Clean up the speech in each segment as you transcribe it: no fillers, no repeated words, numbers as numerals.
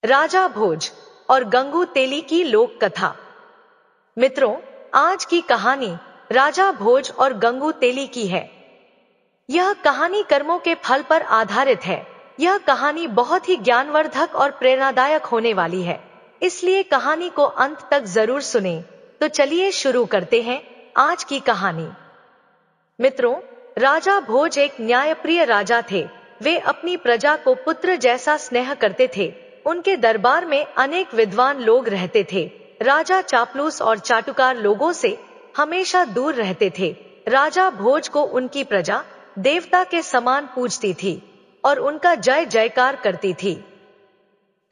राजा भोज और गंगू तेली की लोक कथा। मित्रों, आज की कहानी राजा भोज और गंगू तेली की है। यह कहानी कर्मों के फल पर आधारित है। यह कहानी बहुत ही ज्ञानवर्धक और प्रेरणादायक होने वाली है, इसलिए कहानी को अंत तक जरूर सुनें। तो चलिए शुरू करते हैं आज की कहानी। मित्रों, राजा भोज एक न्यायप्रिय राजा थे। वे अपनी प्रजा को पुत्र जैसा स्नेह करते थे। उनके दरबार में अनेक विद्वान लोग रहते थे। राजा चापलूस और चाटुकार लोगों से हमेशा दूर रहते थे। राजा भोज को उनकी प्रजा देवता के समान पूजती थी और उनका जय जयकार करती थी।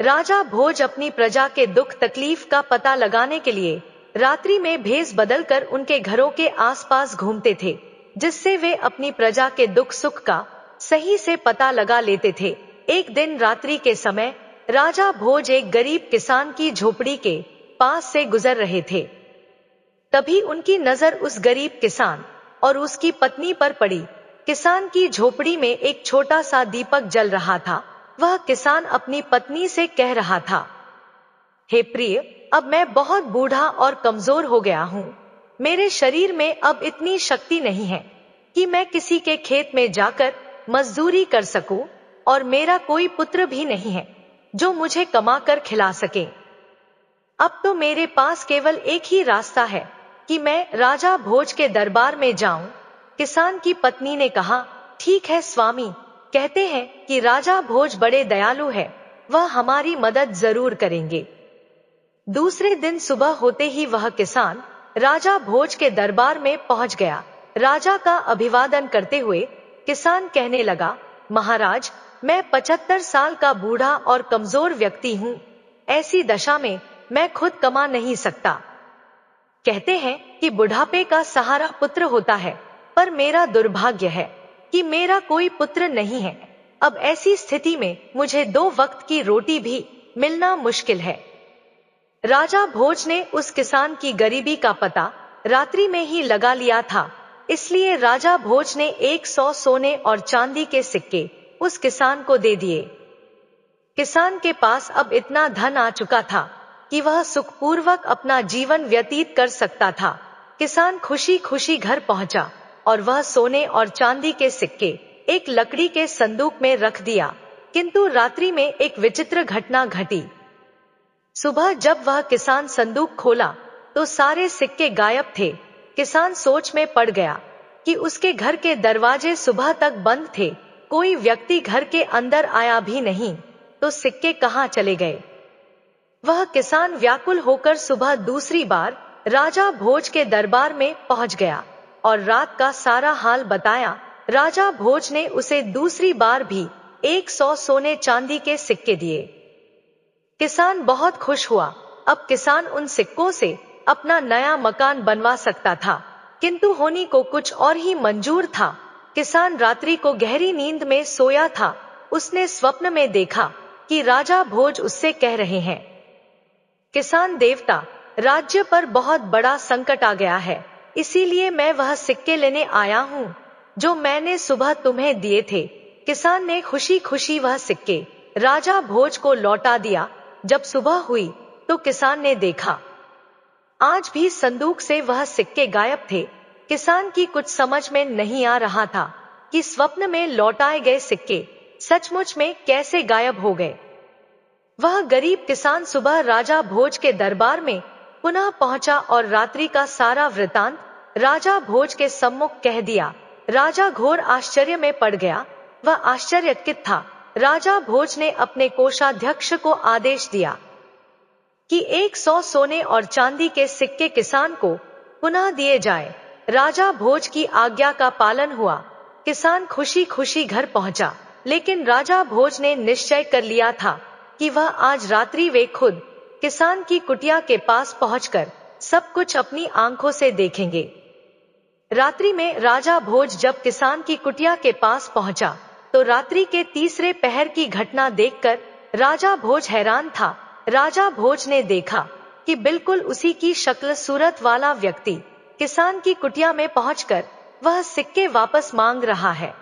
राजा भोज अपनी प्रजा के दुख तकलीफ का पता लगाने के लिए रात्रि में भेष बदलकर उनके घरों के आसपास घूमते थे, जिससे वे अपनी प्रजा के दुख सुख का सही से पता लगा लेते थे। एक दिन रात्रि के समय राजा भोज एक गरीब किसान की झोपड़ी के पास से गुजर रहे थे। तभी उनकी नजर उस गरीब किसान और उसकी पत्नी पर पड़ी। किसान की झोपड़ी में एक छोटा सा दीपक जल रहा था। वह किसान अपनी पत्नी से कह रहा था, हे प्रिय, अब मैं बहुत बूढ़ा और कमजोर हो गया हूँ। मेरे शरीर में अब इतनी शक्ति नहीं है कि मैं किसी के खेत में जाकर मजदूरी कर सकूं, और मेरा कोई पुत्र भी नहीं है जो मुझे कमाकर खिला सके। अब तो मेरे पास केवल एक ही रास्ता है कि मैं राजा भोज के दरबार में जाऊं। किसान की पत्नी ने कहा, ठीक है स्वामी, कहते हैं कि राजा भोज बड़े दयालु है, वह हमारी मदद जरूर करेंगे। दूसरे दिन सुबह होते ही वह किसान राजा भोज के दरबार में पहुंच गया। राजा का अभिवादन करते हुए किसान कहने लगा, महाराज, मैं 75 साल का बूढ़ा और कमजोर व्यक्ति हूँ। ऐसी दशा में मैं खुद कमा नहीं सकता। कहते हैं कि बुढ़ापे का सहारा पुत्र होता है, पर मेरा दुर्भाग्य है कि मेरा कोई पुत्र नहीं है। अब ऐसी स्थिति में मुझे 2 वक्त की रोटी भी मिलना मुश्किल है। राजा भोज ने उस किसान की गरीबी का पता रात्रि में ही लगा लिया था, इसलिए राजा भोज ने 100 सोने और चांदी के सिक्के उस किसान को दे दिए। किसान के पास अब इतना धन आ चुका था कि वह सुखपूर्वक अपना जीवन व्यतीत कर सकता था। किसान खुशी खुशी घर पहुंचा और वह सोने और चांदी के सिक्के एक लकड़ी के संदूक में रख दिया। किंतु रात्रि में एक विचित्र घटना घटी। सुबह जब वह किसान संदूक खोला तो सारे सिक्के गायब थे। किसान सोच में पड़ गया कि उसके घर के दरवाजे सुबह तक बंद थे, कोई व्यक्ति घर के अंदर आया भी नहीं, तो सिक्के कहाँ चले गए। वह किसान व्याकुल होकर सुबह दूसरी बार राजा भोज के दरबार में पहुंच गया और रात का सारा हाल बताया। राजा भोज ने उसे दूसरी बार भी 100 सोने चांदी के सिक्के दिए। किसान बहुत खुश हुआ। अब किसान उन सिक्कों से अपना नया मकान बनवा सकता था, किंतु होनी को कुछ और ही मंजूर था। किसान रात्रि को गहरी नींद में सोया था। उसने स्वप्न में देखा कि राजा भोज उससे कह रहे हैं, किसान देवता, राज्य पर बहुत बड़ा संकट आ गया है, इसीलिए मैं वह सिक्के लेने आया हूँ जो मैंने सुबह तुम्हें दिए थे। किसान ने खुशी खुशी वह सिक्के राजा भोज को लौटा दिया। जब सुबह हुई तो किसान ने देखा आज भी संदूक से वह सिक्के गायब थे। किसान की कुछ समझ में नहीं आ रहा था कि स्वप्न में लौटाए गए सिक्के सचमुच में कैसे गायब हो गए। वह गरीब किसान सुबह राजा भोज के दरबार में पुनः पहुंचा और रात्रि का सारा वृतांत राजा भोज के सम्मुख कह दिया। राजा घोर आश्चर्य में पड़ गया। वह आश्चर्यचकित था। राजा भोज ने अपने कोषाध्यक्ष को आदेश दिया कि 100 सोने और चांदी के सिक्के किसान को पुनः दिए जाए। राजा भोज की आज्ञा का पालन हुआ। किसान खुशी खुशी घर पहुंचा, लेकिन राजा भोज ने निश्चय कर लिया था कि वह आज रात्रि वे खुद किसान की कुटिया के पास पहुंचकर सब कुछ अपनी आंखों से देखेंगे। रात्रि में राजा भोज जब किसान की कुटिया के पास पहुंचा तो रात्रि के तीसरे पहर की घटना देखकर राजा भोज हैरान था। राजा भोज ने देखा कि बिल्कुल उसी की शक्ल सूरत वाला व्यक्ति किसान की कुटिया में पहुंचकर वह सिक्के वापस मांग रहा है।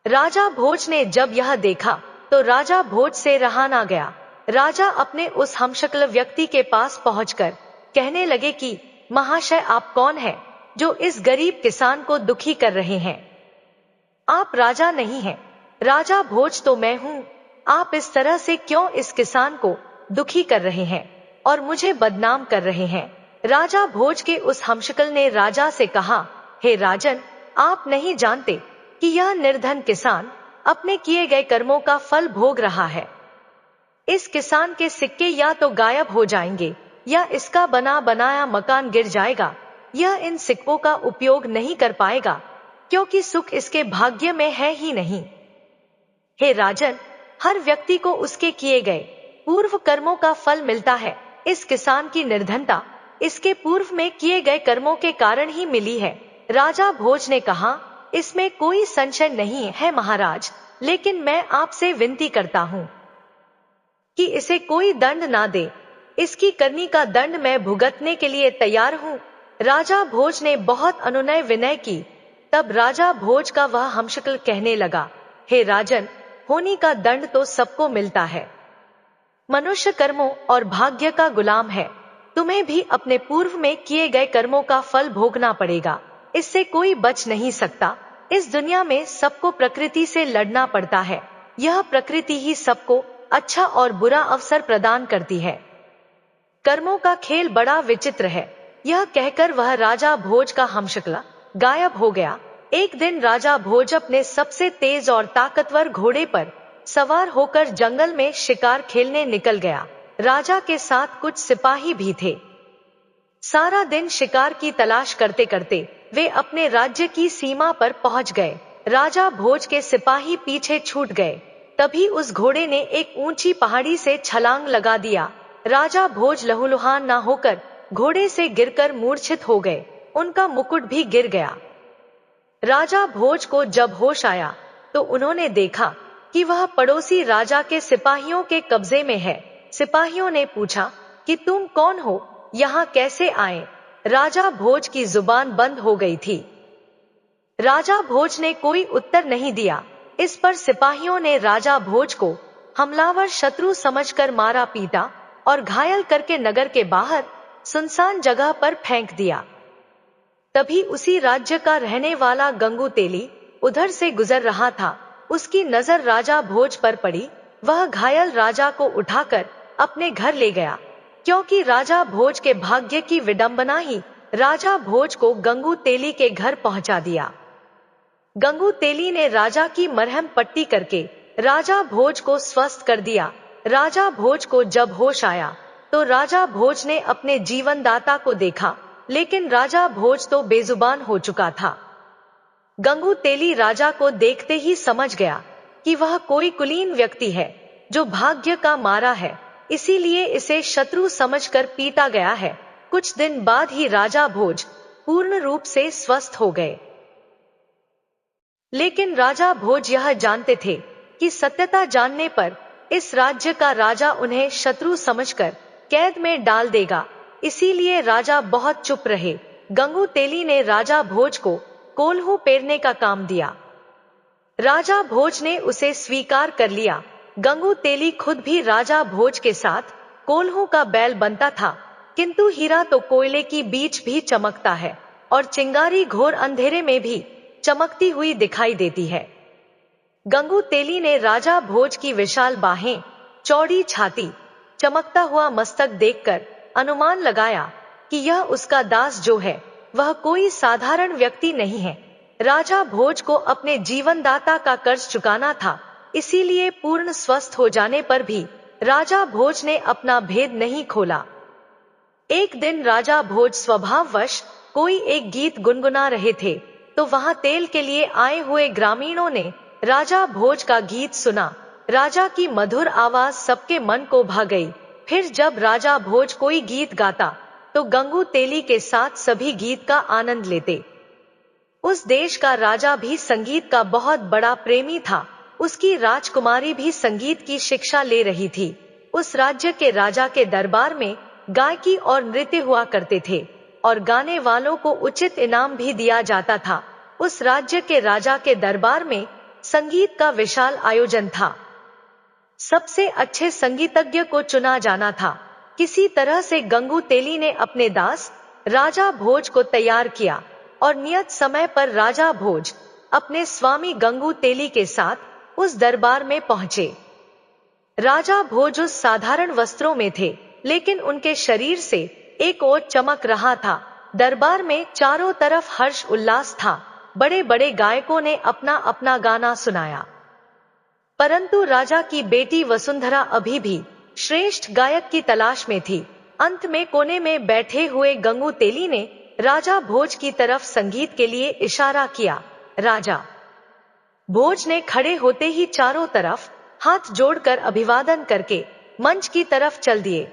राजा भोज ने जब यह देखा तो राजा भोज से रहा ना गया। राजा अपने उस हमशक्ल व्यक्ति के पास पहुंचकर कहने लगे कि महाशय, आप कौन हैं जो इस गरीब किसान को दुखी कर रहे हैं? आप राजा नहीं हैं। राजा भोज तो मैं हूँ। आप इस तरह से क्यों इस किसान को दुखी कर रहे हैं और मुझे बदनाम कर रहे हैं? राजा भोज के उस हमशक्ल ने राजा से कहा, हे राजन, आप नहीं जानते कि यह निर्धन किसान अपने किए गए कर्मों का फल भोग रहा है। इस किसान के सिक्के या तो गायब हो जाएंगे या इसका बना बनाया मकान गिर जाएगा। यह इन सिक्कों का उपयोग नहीं कर पाएगा क्योंकि सुख इसके भाग्य में है ही नहीं। हे राजन, हर व्यक्ति को उसके किए गए पूर्व कर्मों का फल मिलता है। इस किसान की निर्धनता इसके पूर्व में किए गए कर्मों के कारण ही मिली है। राजा भोज ने कहा, इसमें कोई संशय नहीं है महाराज, लेकिन मैं आपसे विनती करता हूँ कि इसे कोई दंड ना दे। इसकी करनी का दंड मैं भुगतने के लिए तैयार हूँ। राजा भोज ने बहुत अनुनय विनय की। तब राजा भोज का वह हमशक्ल कहने लगा, हे राजन, होनी का दंड तो सबको मिलता है। मनुष्य कर्मों और भाग्य का गुलाम है। तुम्हें भी अपने पूर्व में किए गए कर्मों का फल भोगना पड़ेगा। इससे कोई बच नहीं सकता। इस दुनिया में सबको प्रकृति से लड़ना पड़ता है। यह प्रकृति ही सबको अच्छा और बुरा अवसर प्रदान करती है। कर्मों का खेल बड़ा विचित्र है। यह कहकर वह राजा भोज का हमशक्ल गायब हो गया। एक दिन राजा भोज अपने सबसे तेज और ताकतवर घोड़े पर सवार होकर जंगल में शिकार खेलने निकल गया। राजा के साथ कुछ सिपाही भी थे। सारा दिन शिकार की तलाश करते करते वे अपने राज्य की सीमा पर पहुंच गए। राजा भोज के सिपाही पीछे छूट गए। तभी उस घोड़े ने एक ऊंची पहाड़ी से छलांग लगा दिया। राजा भोज लहूलुहान ना होकर घोड़े से गिरकर मूर्छित हो गए। उनका मुकुट भी गिर गया। राजा भोज को जब होश आया तो उन्होंने देखा कि वह पड़ोसी राजा के सिपाहियों के कब्जे में है। सिपाहियों ने पूछा कि तुम कौन हो, यहाँ कैसे आए? राजा भोज की जुबान बंद हो गई थी। राजा भोज ने कोई उत्तर नहीं दिया। इस पर सिपाहियों ने राजा भोज को हमलावर शत्रु समझकर मारा पीटा और घायल करके नगर के बाहर सुनसान जगह पर फेंक दिया। तभी उसी राज्य का रहने वाला गंगू तेली उधर से गुजर रहा था। उसकी नजर राजा भोज पर पड़ी। वह घायल राजा को उठाकर अपने घर ले गया, क्योंकि राजा भोज के भाग्य की विडंबना ही राजा भोज को गंगू तेली के घर पहुंचा दिया। गंगू तेली ने राजा की मरहम पट्टी करके राजा भोज को स्वस्थ कर दिया। राजा भोज को जब होश आया तो राजा भोज ने अपने जीवनदाता को देखा, लेकिन राजा भोज तो बेजुबान हो चुका था। गंगू तेली राजा को देखते ही समझ गया कि वह कोई कुलीन व्यक्ति है जो भाग्य का मारा है, इसीलिए इसे शत्रु समझकर पीटा गया है। कुछ दिन बाद ही राजा भोज पूर्ण रूप से स्वस्थ हो गए। लेकिन राजा भोज यह जानते थे कि सत्यता जानने पर इस राज्य का राजा उन्हें शत्रु समझकर कैद में डाल देगा, इसीलिए राजा बहुत चुप रहे। गंगू तेली ने राजा भोज को कोल्हू पेरने का काम दिया। राजा भोज ने उसे स्वीकार कर लिया। गंगू तेली खुद भी राजा भोज के साथ कोल्हू का बैल बनता था, किंतु हीरा तो कोयले की बीच भी चमकता है और चिंगारी घोर अंधेरे में भी चमकती हुई दिखाई देती है। गंगू तेली ने राजा भोज की विशाल बाहें, चौड़ी छाती, चमकता हुआ मस्तक देखकर अनुमान लगाया कि यह उसका दास जो है वह कोई साधारण व्यक्ति नहीं है। राजा भोज को अपने जीवनदाता का कर्ज चुकाना था, इसीलिए पूर्ण स्वस्थ हो जाने पर भी राजा भोज ने अपना भेद नहीं खोला। एक दिन राजा भोज स्वभाववश कोई एक गीत गुनगुना रहे थे तो वहां तेल के लिए आए हुए ग्रामीणों ने राजा भोज का गीत सुना। राजा की मधुर आवाज सबके मन को भा गई। फिर जब राजा भोज कोई गीत गाता तो गंगू तेली के साथ सभी गीत का आनंद लेते। उस देश का राजा भी संगीत का बहुत बड़ा प्रेमी था। उसकी राजकुमारी भी संगीत की शिक्षा ले रही थी। उस राज्य के राजा के दरबार में गायकी और नृत्य हुआ करते थे और गाने वालों को उचित इनाम भी दिया जाता था। उस राज्य के राजा के दरबार में संगीत का विशाल आयोजन था। सबसे अच्छे संगीतज्ञ को चुना जाना था। किसी तरह से गंगू तेली ने अपने दास राजा भोज को तैयार किया और नियत समय पर राजा भोज अपने स्वामी गंगू तेली के साथ उस दरबार में पहुंचे। राजा भोज उस साधारण वस्त्रों में थे, लेकिन उनके शरीर से एक और चमक रहा था। दरबार में चारों तरफ हर्ष उल्लास था। बड़े बड़े गायकों ने अपना अपना गाना सुनाया, परंतु राजा की बेटी वसुंधरा अभी भी श्रेष्ठ गायक की तलाश में थी। अंत में कोने में बैठे हुए गंगू तेली ने राजा भोज की तरफ संगीत के लिए इशारा किया। राजा भोज ने खड़े होते ही चारों तरफ हाथ जोड़कर अभिवादन करके मंच की तरफ चल दिए।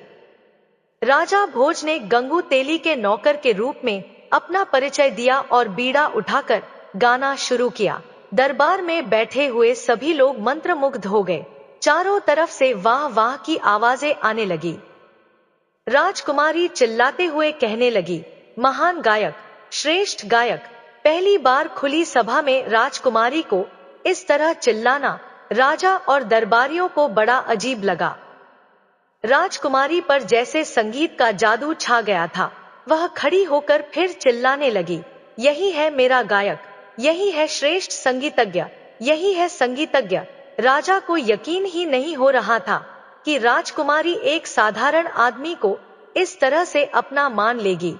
राजा भोज ने गंगू तेली के नौकर के रूप में अपना परिचय दिया और बीड़ा उठाकर गाना शुरू किया। दरबार में बैठे हुए सभी लोग मंत्रमुग्ध हो गए। चारों तरफ से वाह वाह की आवाजें आने लगी। राजकुमारी चिल्लाते हुए कहने लगी, महान गायक, श्रेष्ठ गायक। पहली बार खुली सभा में राजकुमारी को इस तरह चिल्लाना राजा और दरबारियों को बड़ा अजीब लगा। राजकुमारी पर जैसे संगीत का जादू छा गया था। वह खड़ी होकर फिर चिल्लाने लगी, यही है मेरा गायक, यही है श्रेष्ठ संगीतज्ञ, यही है संगीतज्ञ। राजा को यकीन ही नहीं हो रहा था कि राजकुमारी एक साधारण आदमी को इस तरह से अपना मान लेगी।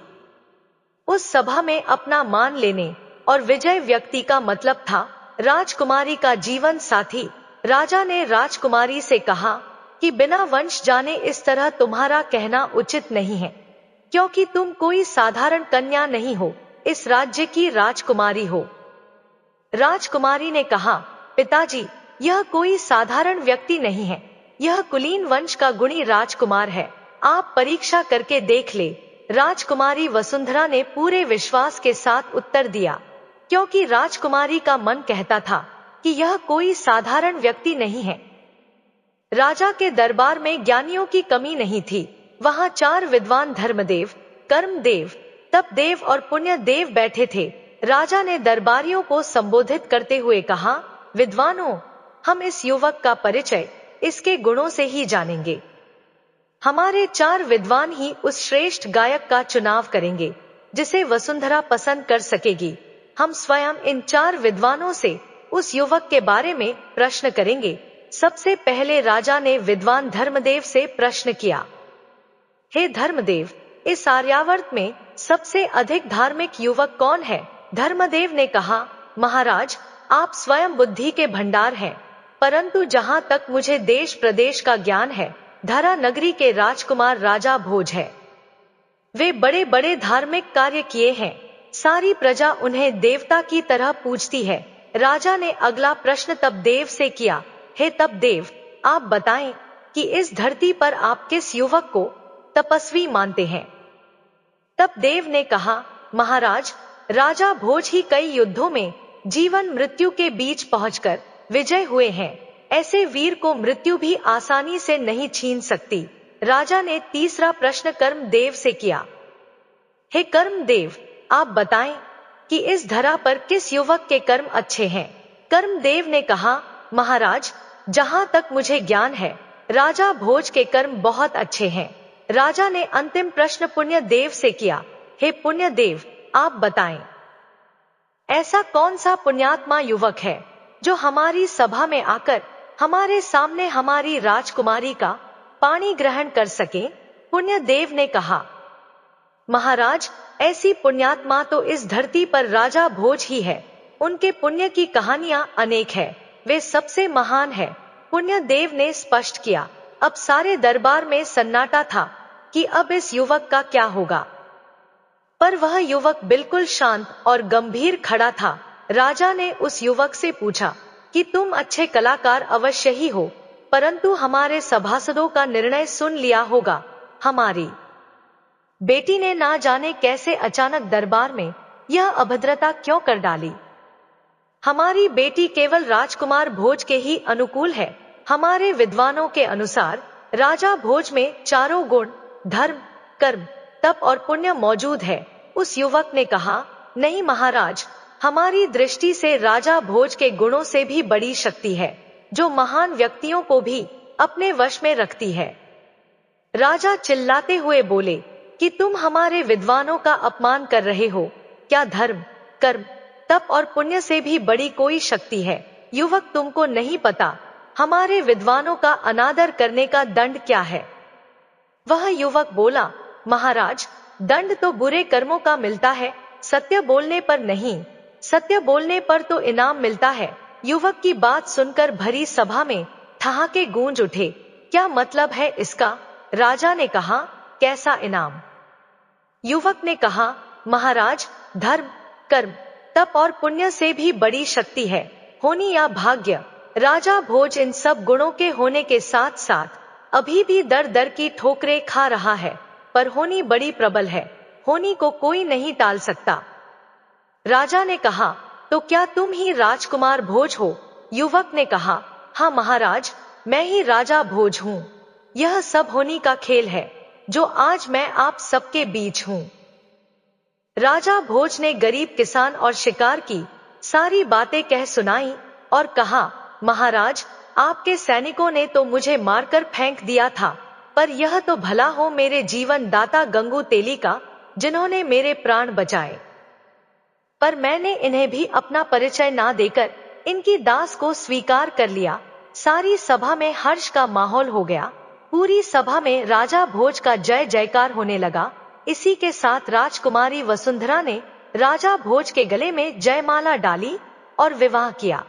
उस सभा में अपना मान लेने और विजय व्यक्ति का मतलब था राजकुमारी का जीवन साथी। राजा ने राजकुमारी से कहा कि बिना वंश जाने इस तरह तुम्हारा कहना उचित नहीं है, क्योंकि तुम कोई साधारण कन्या नहीं हो, इस राज्य की राजकुमारी हो। राजकुमारी ने कहा, पिताजी, यह कोई साधारण व्यक्ति नहीं है, यह कुलीन वंश का गुणी राजकुमार है, आप परीक्षा करके देख ले। राजकुमारी वसुंधरा ने पूरे विश्वास के साथ उत्तर दिया, क्योंकि राजकुमारी का मन कहता था कि यह कोई साधारण व्यक्ति नहीं है। राजा के दरबार में ज्ञानियों की कमी नहीं थी। वहां 4 विद्वान धर्मदेव, कर्मदेव, तपदेव और पुण्यदेव बैठे थे। राजा ने दरबारियों को संबोधित करते हुए कहा, विद्वानों, हम इस युवक का परिचय इसके गुणों से ही जानेंगे। हमारे 4 विद्वान ही उस श्रेष्ठ गायक का चुनाव करेंगे जिसे वसुंधरा पसंद कर सकेगी। हम स्वयं इन 4 विद्वानों से उस युवक के बारे में प्रश्न करेंगे। सबसे पहले राजा ने विद्वान धर्मदेव से प्रश्न किया, हे धर्मदेव, इस आर्यावर्त में सबसे अधिक धार्मिक युवक कौन है? धर्मदेव ने कहा, महाराज, आप स्वयं बुद्धि के भंडार हैं, परंतु जहां तक मुझे देश प्रदेश का ज्ञान है, धरा नगरी के राजकुमार राजा भोज है। वे बड़े बड़े धार्मिक कार्य किए हैं, सारी प्रजा उन्हें देवता की तरह पूजती है। राजा ने अगला प्रश्न तपदेव से किया, हे तपदेव, आप बताएं कि इस धरती पर आप किस युवक को तपस्वी मानते हैं? तपदेव ने कहा, महाराज, राजा भोज ही कई युद्धों में जीवन मृत्यु के बीच पहुंचकर विजय हुए हैं। ऐसे वीर को मृत्यु भी आसानी से नहीं छीन सकती। राजा ने तीसरा प्रश्न कर्मदेव से किया, हे कर्मदेव, आप बताएं कि इस धरा पर किस युवक के कर्म अच्छे हैं? कर्मदेव ने कहा, महाराज, जहां तक मुझे ज्ञान है, राजा भोज के कर्म बहुत अच्छे हैं। राजा ने अंतिम प्रश्न पुण्यदेव से किया, हे पुण्यदेव, आप बताएं, ऐसा कौन सा पुण्यात्मा युवक है जो हमारी सभा में आकर हमारे सामने हमारी राजकुमारी का पानी ग्रहण कर सके? पुण्यदेव ने कहा, महाराज, ऐसी पुण्यात्मा तो इस धरती पर राजा भोज ही है। उनके पुण्य की कहानियां अनेक है, वे सबसे महान है। पुण्यदेव ने स्पष्ट किया। अब सारे दरबार में सन्नाटा था कि अब इस युवक का क्या होगा, पर वह युवक बिल्कुल शांत और गंभीर खड़ा था। राजा ने उस युवक से पूछा कि तुम अच्छे कलाकार अवश्य ही हो, परंतु हमारे सभासदों का निर्णय सुन लिया होगा। हमारी बेटी ने ना जाने कैसे अचानक दरबार में यह अभद्रता क्यों कर डाली। हमारी बेटी केवल राजकुमार भोज के ही अनुकूल है। हमारे विद्वानों के अनुसार राजा भोज में चारों गुण, धर्म, कर्म, तप और पुण्य मौजूद है। उस युवक ने कहा, नहीं महाराज, हमारी दृष्टि से राजा भोज के गुणों से भी बड़ी शक्ति है, जो महान व्यक्तियों को भी अपने वश में रखती है। राजा चिल्लाते हुए बोले कि तुम हमारे विद्वानों का अपमान कर रहे हो। क्या धर्म, कर्म, तप और पुण्य से भी बड़ी कोई शक्ति है? युवक, तुमको नहीं पता हमारे विद्वानों का अनादर करने का दंड क्या है? वह युवक बोला, महाराज, दंड तो बुरे कर्मों का मिलता है, सत्य बोलने पर नहीं। सत्य बोलने पर तो इनाम मिलता है। युवक की बात सुनकर भरी सभा में ठहाके गूंज उठे। क्या मतलब है इसका? राजा ने कहा, कैसा इनाम? युवक ने कहा, महाराज, धर्म, कर्म, तप और पुण्य से भी बड़ी शक्ति है, होनी या भाग्य। राजा भोज इन सब गुणों के होने के साथ साथ अभी भी दर दर की ठोकरें खा रहा है, पर होनी बड़ी प्रबल है, होनी को कोई नहीं टाल सकता। राजा ने कहा, तो क्या तुम ही राजकुमार भोज हो? युवक ने कहा, हाँ महाराज, मैं ही राजा भोज हूँ। यह सब होनी का खेल है जो आज मैं आप सबके बीच हूँ। राजा भोज ने गरीब किसान और शिकार की सारी बातें कह सुनाई और कहा, महाराज, आपके सैनिकों ने तो मुझे मारकर फेंक दिया था, पर यह तो भला हो मेरे जीवन दाता गंगू तेली का, जिन्होंने मेरे प्राण बचाए। पर मैंने इन्हें भी अपना परिचय ना देकर इनकी दास को स्वीकार कर लिया। सारी सभा में हर्ष का माहौल हो गया। पूरी सभा में राजा भोज का जय जयकार होने लगा। इसी के साथ राजकुमारी वसुंधरा ने राजा भोज के गले में जयमाला डाली और विवाह किया।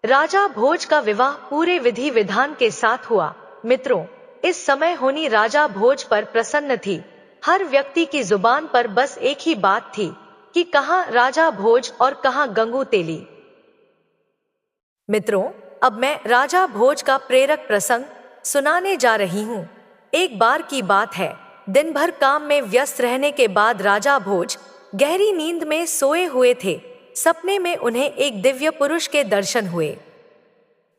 राजा भोज का विवाह पूरे विधि विधान के साथ हुआ। मित्रों, इस समय होनी राजा भोज पर प्रसन्न थी। हर व्यक्ति की जुबान पर बस एक ही बात थी कि कहां राजा भोज और कहां गंगू तेली। मित्रों, अब मैं राजा भोज का प्रेरक प्रसंग सुनाने जा रही हूँ। एक बार की बात है, दिन भर काम में व्यस्त रहने के बाद राजा भोज गहरी नींद में सोए हुए थे। सपने में उन्हें एक दिव्य पुरुष के दर्शन हुए।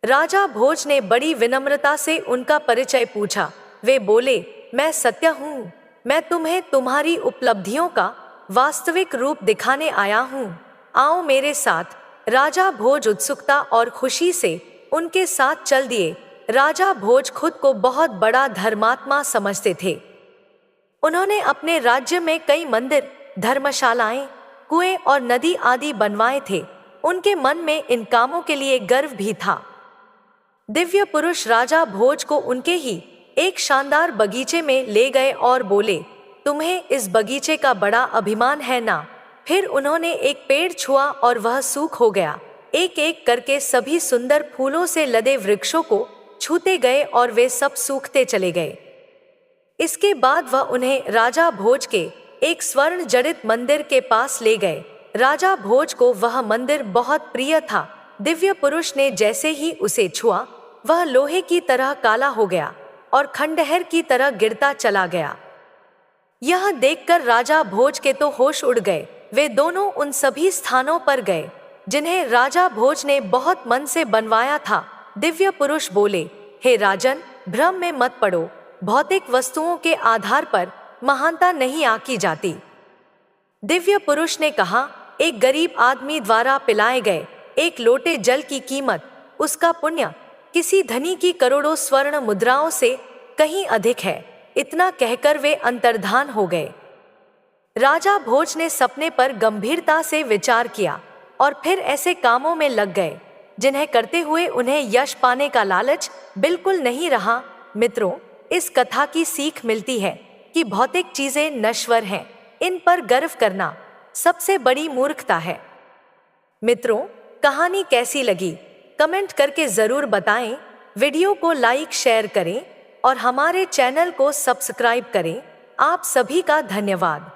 राजा भोज ने बड़ी विनम्रता से उनका परिचय पूछा। वे बोले, मैं सत्य हूँ, मैं तुम्हें तुम्हारी उपलब्धियों का वास्तविक रूप दिखाने आया हूँ, आओ मेरे साथ। राजा भोज उत्सुकता और खुशी से उनके साथ चल दिए। राजा भोज खुद को बहुत बड़ा धर्मात्मा समझते थे। उन्होंने अपने राज्य में कई मंदिर, धर्मशालाएं, कुएं और नदी आदि बनवाए थे। उनके मन में इन कामों के लिए गर्व भी था। दिव्य पुरुष राजा भोज को उनके ही एक शानदार बगीचे में ले गए और बोले, तुम्हें इस बगीचे का बड़ा अभिमान है ना? फिर उन्होंने एक पेड़ छुआ और वह सूख हो गया। एक एक करके सभी सुंदर फूलों से लदे वृक्षों को छूते गए और वे सब सूखते चले गए। इसके बाद वह उन्हें राजा भोज के एक स्वर्ण जड़ित मंदिर के पास ले गए। राजा भोज को वह मंदिर बहुत प्रिय था। दिव्य पुरुष ने जैसे ही उसे छुआ, वह लोहे की तरह काला हो गया और खंडहर की तरह गिरता चला गया। यह देखकर राजा भोज के तो होश उड़ गए। वे दोनों उन सभी स्थानों पर गए जिन्हें राजा भोज ने बहुत मन से बनवाया था। दिव्य पुरुष बोले, हे राजन, भ्रम में मत पड़ो। भौतिक वस्तुओं के आधार पर महानता नहीं आंकी जाती। दिव्य पुरुष ने कहा, एक गरीब आदमी द्वारा पिलाए गए एक लोटे जल की कीमत, उसका पुण्य किसी धनी की करोड़ों स्वर्ण मुद्राओं से कहीं अधिक है। इतना कहकर वे अंतर्धान हो गए। राजा भोज ने सपने पर गंभीरता से विचार किया और फिर ऐसे कामों में लग गए जिन्हें करते हुए उन्हें यश पाने का लालच बिल्कुल नहीं रहा। मित्रों, इस कथा की सीख मिलती है कि भौतिक चीजें नश्वर हैं, इन पर गर्व करना सबसे बड़ी मूर्खता है। मित्रों, कहानी कैसी लगी कमेंट करके जरूर बताएं। वीडियो को लाइक शेयर करें और हमारे चैनल को सब्सक्राइब करें। आप सभी का धन्यवाद।